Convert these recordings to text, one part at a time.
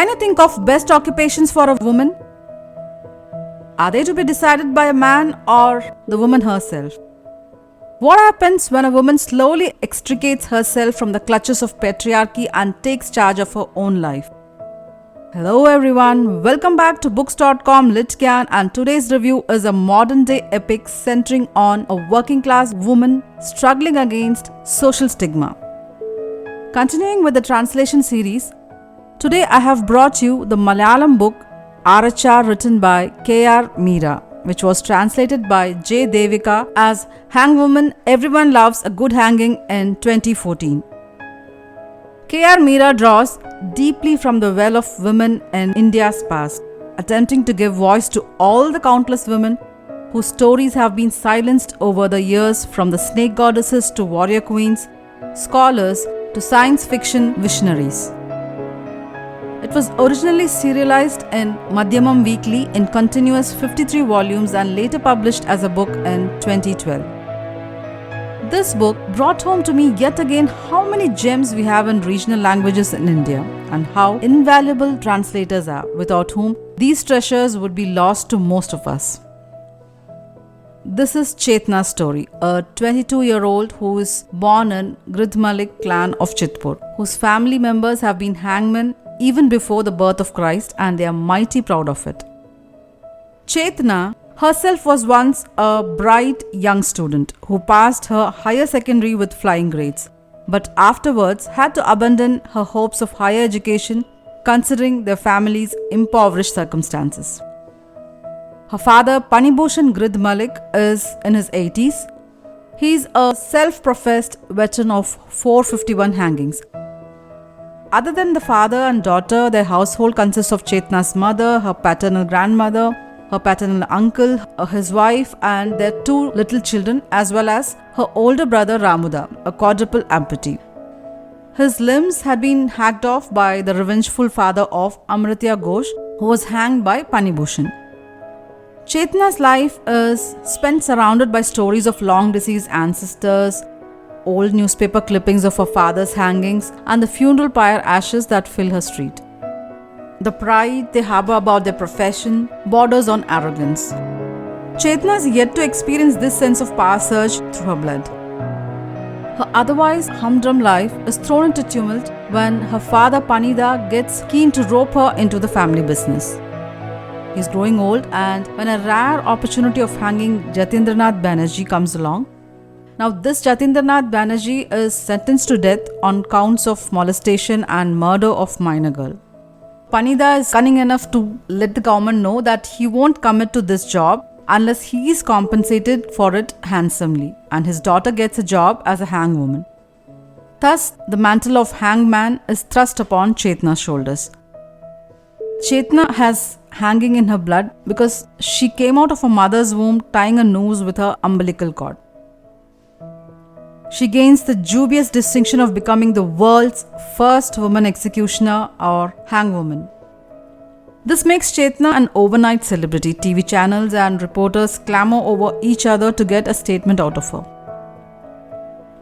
Can you think of best occupations for a woman? Are they to be decided by a man or the woman herself? What happens when a woman slowly extricates herself from the clutches of patriarchy and takes charge of her own life? Hello everyone, welcome back to BooksDotCom Litgyan, and today's review is a modern day epic centering on a working class woman struggling against social stigma. Continuing with the translation series, today I have brought you the Malayalam book Arachar written by K.R. Meera, which was translated by J. Devika as Hangwoman, Everyone Loves a Good Hanging in 2014. K.R. Meera draws deeply from the well of women in India's past, attempting to give voice to all the countless women whose stories have been silenced over the years, from the snake goddesses to warrior queens, scholars to science fiction visionaries. It was originally serialized in Madhyamam Weekly in continuous 53 volumes and later published as a book in 2012. This book brought home to me yet again how many gems we have in regional languages in India and how invaluable translators are, without whom these treasures would be lost to most of us. This is Chetna's story, a 22-year-old who is born in Gridmalik clan of Chitpur, whose family members have been hangmen even before the birth of Christ, and they are mighty proud of it. Chetna herself was once a bright young student who passed her higher secondary with flying grades, but afterwards had to abandon her hopes of higher education considering their family's impoverished circumstances. Her father, Panibhushan Grid Malik, is in his 80s. He is a self-professed veteran of 451 hangings. Other than the father and daughter, their household consists of Chetna's mother, her paternal grandmother, her paternal uncle, his wife, and their two little children, as well as her older brother Ramuda, a quadruple amputee. His limbs had been hacked off by the revengeful father of Amritya Ghosh, who was hanged by Panibhushan. Chetna's life is spent surrounded by stories of long deceased ancestors, old newspaper clippings of her father's hangings, and the funeral pyre ashes that fill her street. The pride they harbor about their profession borders on arrogance. Chetna is yet to experience this sense of power surge through her blood. Her otherwise humdrum life is thrown into tumult when her father Panida gets keen to rope her into the family business. He is growing old, and when a rare opportunity of hanging Jatindranath Banerjee comes along. Now this Jatindranath Banerjee is sentenced to death on counts of molestation and murder of minor girl. Panida is cunning enough to let the government know that he won't commit to this job unless he is compensated for it handsomely, and his daughter gets a job as a hangwoman. Thus, the mantle of hangman is thrust upon Chetna's shoulders. Chetna has hanging in her blood because she came out of her mother's womb tying a noose with her umbilical cord. She gains the dubious distinction of becoming the world's first woman executioner or hangwoman. This makes Chetna an overnight celebrity. TV channels and reporters clamor over each other to get a statement out of her.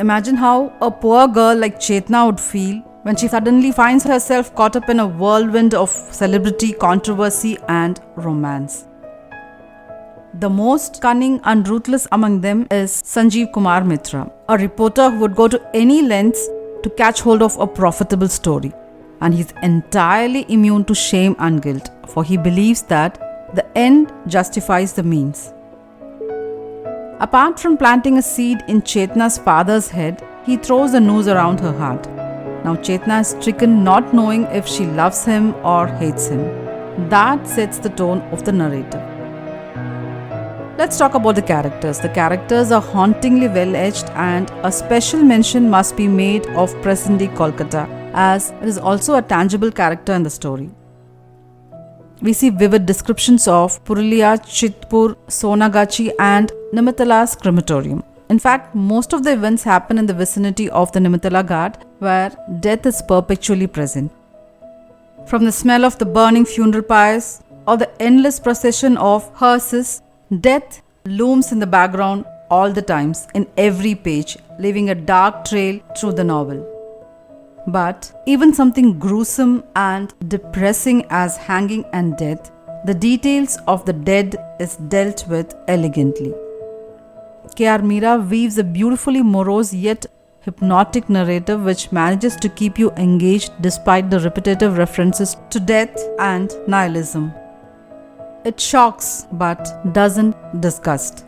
Imagine how a poor girl like Chetna would feel when she suddenly finds herself caught up in a whirlwind of celebrity, controversy, and romance. The most cunning and ruthless among them is Sanjeev Kumar Mitra, a reporter who would go to any lengths to catch hold of a profitable story. And he's entirely immune to shame and guilt, for he believes that the end justifies the means. Apart from planting a seed in Chetna's father's head, he throws a noose around her heart. Now Chetna is stricken, not knowing if she loves him or hates him. That sets the tone of the narrative. Let's talk about the characters. The characters are hauntingly well-edged, and a special mention must be made of present-day Kolkata, as it is also a tangible character in the story. We see vivid descriptions of Purulia, Chitpur, Sonagachi, and Nimitala's crematorium. In fact, most of the events happen in the vicinity of the Nimitala Ghat, where death is perpetually present. From the smell of the burning funeral pyres or the endless procession of hearses, death looms in the background all the times, in every page, leaving a dark trail through the novel. But even something gruesome and depressing as hanging and death, the details of the dead is dealt with elegantly. K.R. Meera weaves a beautifully morose yet hypnotic narrative which manages to keep you engaged despite the repetitive references to death and nihilism. It shocks but doesn't disgust.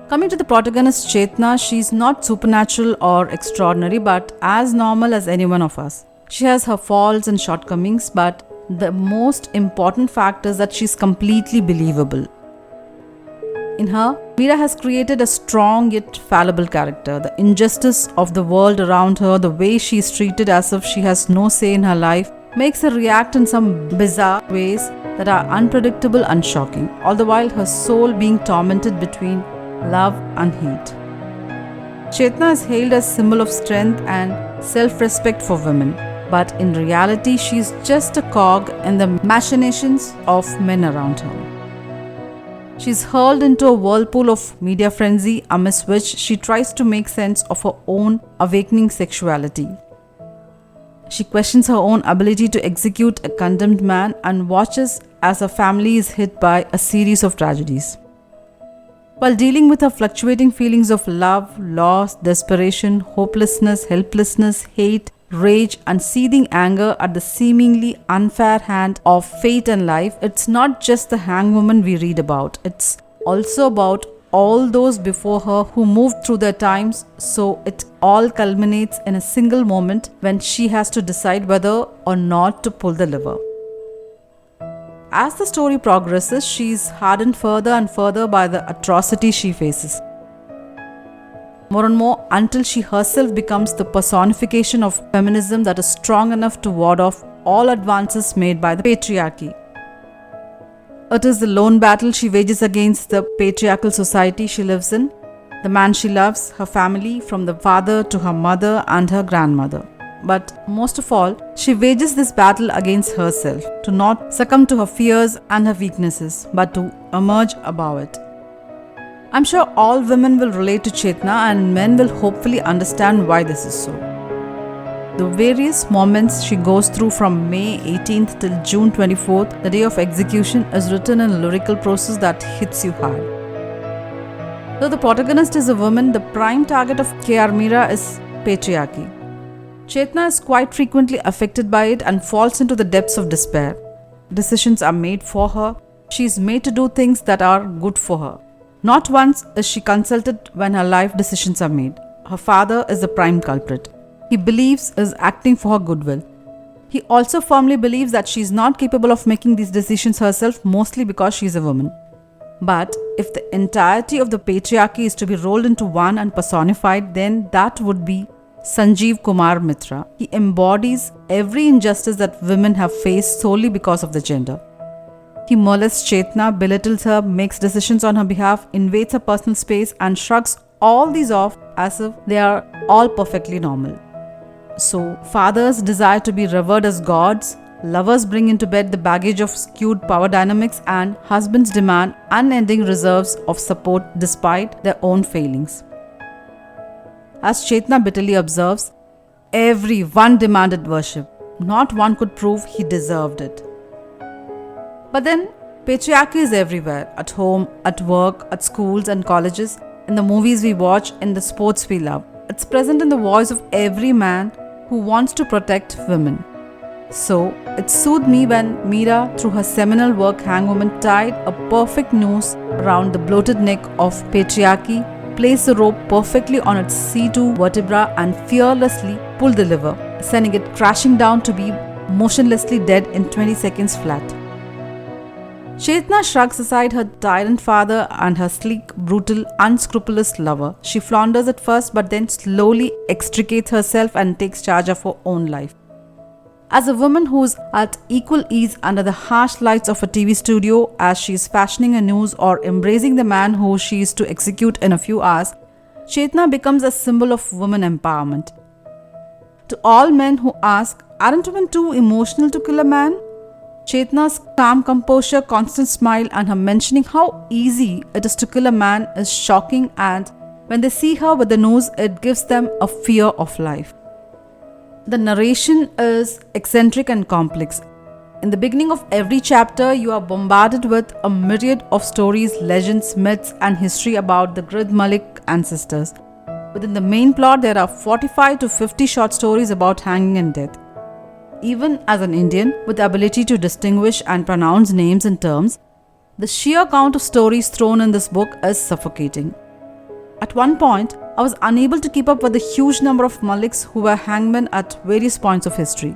Coming to the protagonist Chetna, she is not supernatural or extraordinary but as normal as any one of us. She has her faults and shortcomings, but the most important fact is that she is completely believable. In her, Meera has created a strong yet fallible character. The injustice of the world around her, the way she is treated as if she has no say in her life, makes her react in some bizarre ways that are unpredictable and shocking, all the while her soul being tormented between love and hate. Chetna is hailed as a symbol of strength and self-respect for women, but in reality she is just a cog in the machinations of men around her. She is hurled into a whirlpool of media frenzy amidst which she tries to make sense of her own awakening sexuality. She questions her own ability to execute a condemned man and watches as her family is hit by a series of tragedies. While dealing with her fluctuating feelings of love, loss, desperation, hopelessness, helplessness, hate, rage and seething anger at the seemingly unfair hand of fate and life, it's not just the hangwoman we read about. It's also about all those before her who moved through their times, so it all culminates in a single moment when she has to decide whether or not to pull the lever. As the story progresses, she is hardened further and further by the atrocity she faces. More and more until she herself becomes the personification of feminism that is strong enough to ward off all advances made by the patriarchy. It is the lone battle she wages against the patriarchal society she lives in, the man she loves, her family, from the father to her mother and her grandmother. But most of all, she wages this battle against herself, to not succumb to her fears and her weaknesses, but to emerge above it. I'm sure all women will relate to Chetna and men will hopefully understand why this is so. The various moments she goes through from May 18th till June 24th, the day of execution, is written in a lyrical process that hits you hard. Though the protagonist is a woman, the prime target of K.R. Meera is patriarchy. Chetna is quite frequently affected by it and falls into the depths of despair. Decisions are made for her. She is made to do things that are good for her. Not once is she consulted when her life decisions are made. Her father is the prime culprit. He believes is acting for her goodwill. He also firmly believes that she is not capable of making these decisions herself, mostly because she is a woman. But if the entirety of the patriarchy is to be rolled into one and personified, then that would be Sanjeev Kumar Mitra. He embodies every injustice that women have faced solely because of the gender. He molests Chetna, belittles her, makes decisions on her behalf, invades her personal space and shrugs all these off as if they are all perfectly normal. So, fathers desire to be revered as gods, lovers bring into bed the baggage of skewed power dynamics, and husbands demand unending reserves of support despite their own failings. As Chetna bitterly observes, everyone demanded worship. Not one could prove he deserved it. But then, patriarchy is everywhere, at home, at work, at schools and colleges, in the movies we watch, in the sports we love. It's present in the voice of every man who wants to protect women. So, it soothed me when Meera, through her seminal work Hangwoman, tied a perfect noose around the bloated neck of patriarchy, placed the rope perfectly on its C2 vertebra and fearlessly pulled the lever, sending it crashing down to be motionlessly dead in 20 seconds flat. Chetna shrugs aside her tyrant father and her sleek, brutal, unscrupulous lover. She flounders at first but then slowly extricates herself and takes charge of her own life. As a woman who is at equal ease under the harsh lights of a TV studio as she is fashioning a noose or embracing the man who she is to execute in a few hours, Chetna becomes a symbol of woman empowerment. To all men who ask, aren't women too emotional to kill a man? Chetna's calm composure, constant smile and her mentioning how easy it is to kill a man is shocking, and when they see her with the noose, it gives them a fear of life. The narration is eccentric and complex. In the beginning of every chapter, you are bombarded with a myriad of stories, legends, myths, and history about the Grid Malik ancestors. Within the main plot, there are 45 to 50 short stories about hanging and death. Even as an Indian with the ability to distinguish and pronounce names and terms, the sheer count of stories thrown in this book is suffocating. At one point, I was unable to keep up with the huge number of Maliks who were hangmen at various points of history.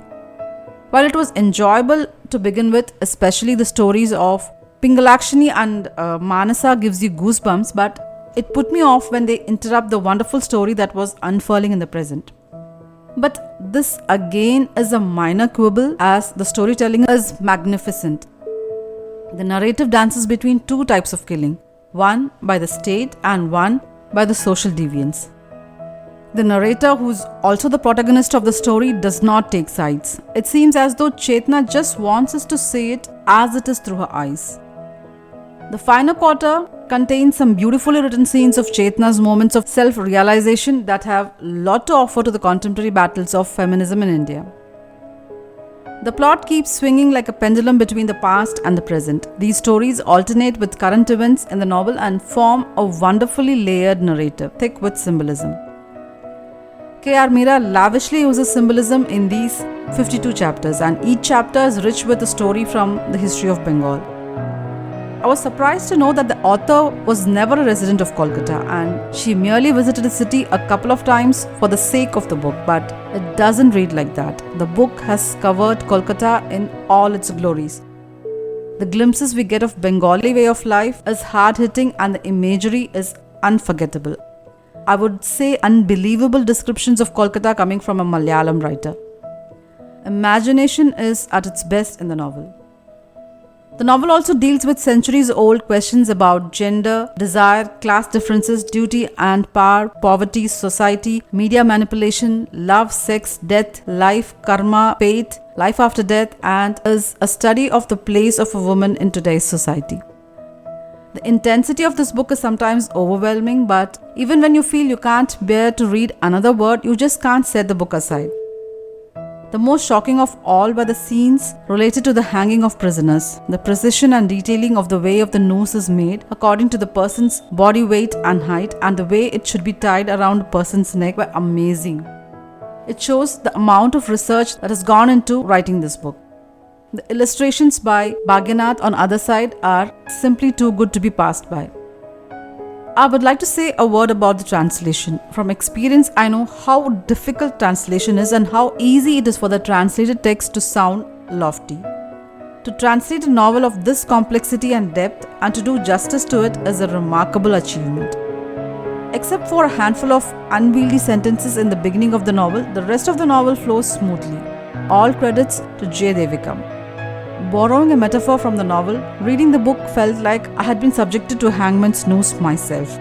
While it was enjoyable to begin with, especially the stories of Pingalakshmi and Manasa gives you goosebumps, but it put me off when they interrupt the wonderful story that was unfurling in the present. But this again is a minor quibble, as the storytelling is magnificent. The narrative dances between two types of killing, one by the state and one by the social deviants. The narrator, who's also the protagonist of the story, does not take sides. It seems as though Chetna just wants us to see it as it is through her eyes. The final quarter contains some beautifully written scenes of Chetna's moments of self-realization that have a lot to offer to the contemporary battles of feminism in India. The plot keeps swinging like a pendulum between the past and the present. These stories alternate with current events in the novel and form a wonderfully layered narrative, thick with symbolism. K.R. Meera lavishly uses symbolism in these 52 chapters, and each chapter is rich with a story from the history of Bengal. I was surprised to know that the author was never a resident of Kolkata, and she merely visited the city a couple of times for the sake of the book, but it doesn't read like that. The book has covered Kolkata in all its glories. The glimpses we get of Bengali way of life is hard-hitting and the imagery is unforgettable. I would say unbelievable descriptions of Kolkata coming from a Malayalam writer. Imagination is at its best in the novel. The novel also deals with centuries-old questions about gender, desire, class differences, duty and power, poverty, society, media manipulation, love, sex, death, life, karma, fate, life after death, and is a study of the place of a woman in today's society. The intensity of this book is sometimes overwhelming, but even when you feel you can't bear to read another word, you just can't set the book aside. The most shocking of all were the scenes related to the hanging of prisoners. The precision and detailing of the way of the noose is made according to the person's body weight and height, and the way it should be tied around a person's neck were amazing. It shows the amount of research that has gone into writing this book. The illustrations by Bhagyanath on other side are simply too good to be passed by. I would like to say a word about the translation. From experience, I know how difficult translation is and how easy it is for the translated text to sound lofty. To translate a novel of this complexity and depth and to do justice to it is a remarkable achievement. Except for a handful of unwieldy sentences in the beginning of the novel, the rest of the novel flows smoothly. All credits to J. Devikam. Borrowing a metaphor from the novel, reading the book felt like I had been subjected to a hangman's noose myself.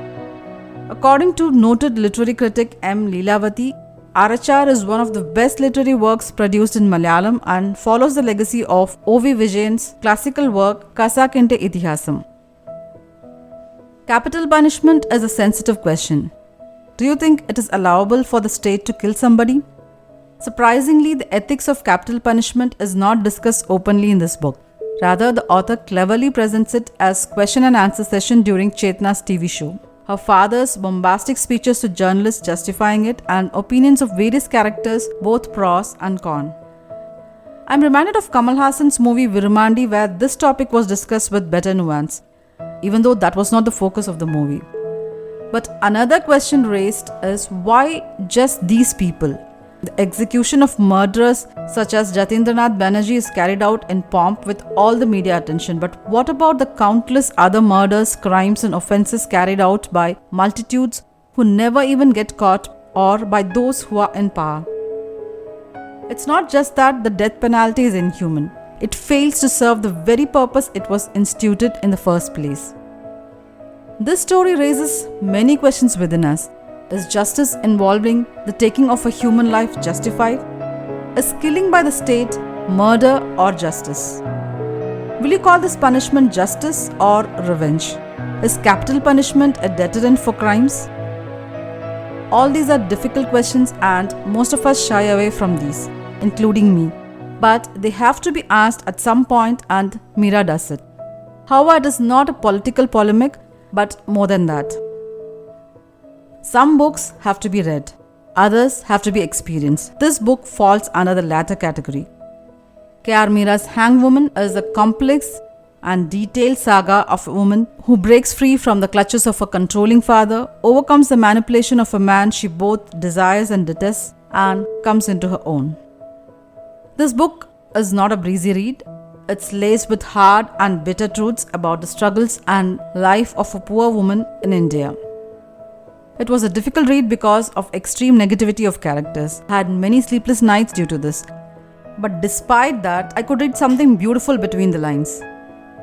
According to noted literary critic M. Leelavati, Arachar is one of the best literary works produced in Malayalam and follows the legacy of O.V. Vijayan's classical work Kasakinte Itihasam. Capital punishment is a sensitive question. Do you think it is allowable for the state to kill somebody? Surprisingly, the ethics of capital punishment is not discussed openly in this book. Rather, the author cleverly presents it as question and answer session during Chetna's TV show. Her father's bombastic speeches to journalists justifying it, and opinions of various characters, both pros and con. I'm reminded of Kamal Hassan's movie Virumandi, where this topic was discussed with better nuance, even though that was not the focus of the movie. But another question raised is, why just these people? The execution of murderers such as Jatindranath Banerjee is carried out in pomp with all the media attention, but what about the countless other murders, crimes and offences carried out by multitudes who never even get caught, or by those who are in power? It's not just that the death penalty is inhuman. It fails to serve the very purpose it was instituted in the first place. This story raises many questions within us. Is justice involving the taking of a human life justified? Is killing by the state murder or justice? Will you call this punishment justice or revenge? Is capital punishment a deterrent for crimes? All these are difficult questions and most of us shy away from these, including me. But they have to be asked at some point and Meera does it. However, it is not a political polemic, but more than that. Some books have to be read, others have to be experienced. This book falls under the latter category. K.R. Meera's Hangwoman is a complex and detailed saga of a woman who breaks free from the clutches of a controlling father, overcomes the manipulation of a man she both desires and detests, and comes into her own. This book is not a breezy read. It's laced with hard and bitter truths about the struggles and life of a poor woman in India. It was a difficult read because of extreme negativity of characters. I had many sleepless nights due to this. But despite that, I could read something beautiful between the lines.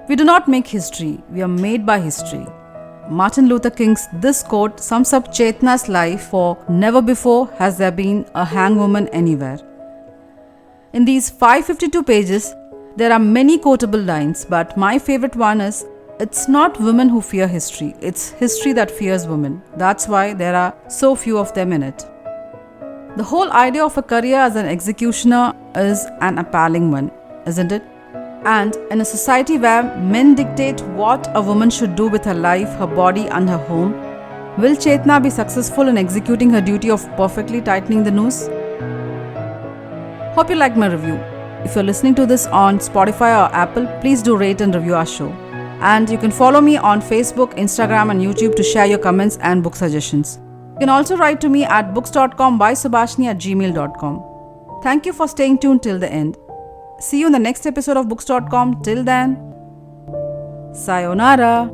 We do not make history, we are made by history. Martin Luther King's this quote sums up Chetna's life, for never before has there been a hangwoman anywhere. In these 552 pages, there are many quotable lines, but my favorite one is, it's not women who fear history, it's history that fears women. That's why there are so few of them in it. The whole idea of a career as an executioner is an appalling one, isn't it? And in a society where men dictate what a woman should do with her life, her body and her home, will Chetna be successful in executing her duty of perfectly tightening the noose? Hope you liked my review. If you're listening to this on Spotify or Apple, please do rate and review our show. And you can follow me on Facebook, Instagram and YouTube to share your comments and book suggestions. You can also write to me at BooksDotCom-Subhashini@gmail.com. Thank you for staying tuned till the end. See you in the next episode of Books.com. Till then, sayonara.